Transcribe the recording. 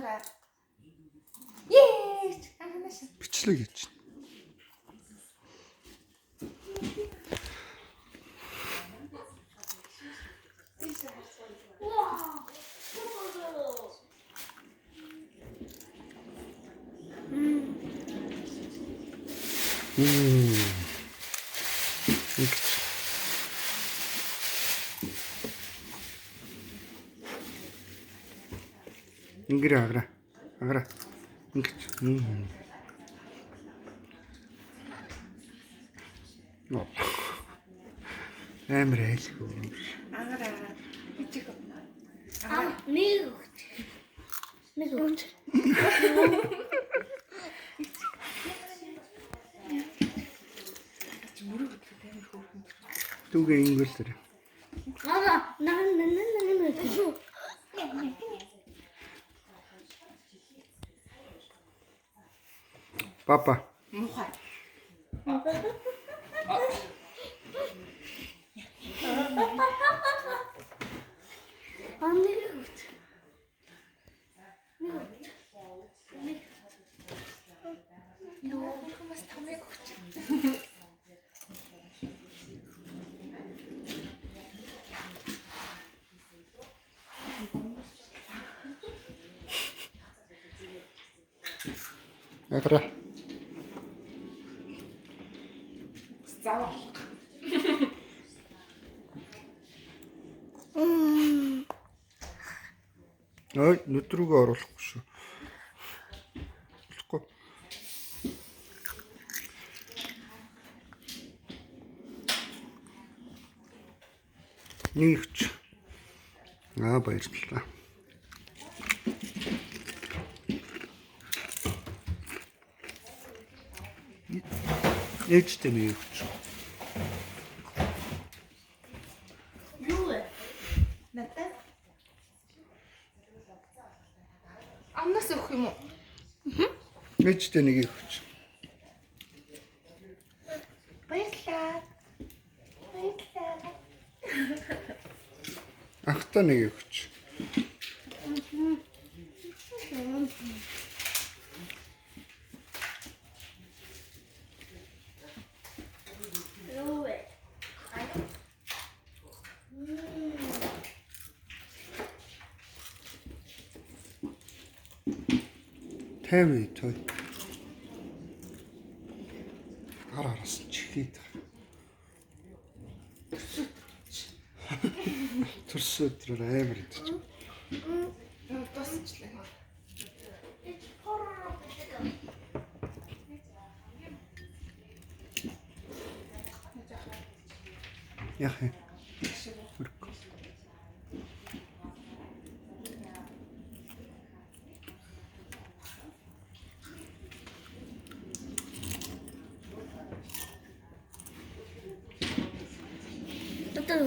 Агараа. Ээ. Анханаш. Бичлэг гэж. Ингэрэ агра. Агра. Ингэж. Ноо. Амар айлхүү. Агараа. Бичих. Мэгүт. Түгэ ингэрлэр. Папа. Мухай. Юу хүмүүс тамиг өгч. Агра. Заа. Ой, нүдрүүгээ оруулахгүй шүү. Болохгүй. Нэгч. Баярлалаа. Ээжтэй нэг өгч. Юу вэ? Надад. Амнаас өгөх юм уу? Ээжтэй нэг өгч. Баярлалаа. Баярлалаа. Ахта нэг өгч. Юу вэ? Тэвэ той. Араас чихээд. Төрсөдрөө амар идэж. Тусчлаа. Яах вэ? Дотор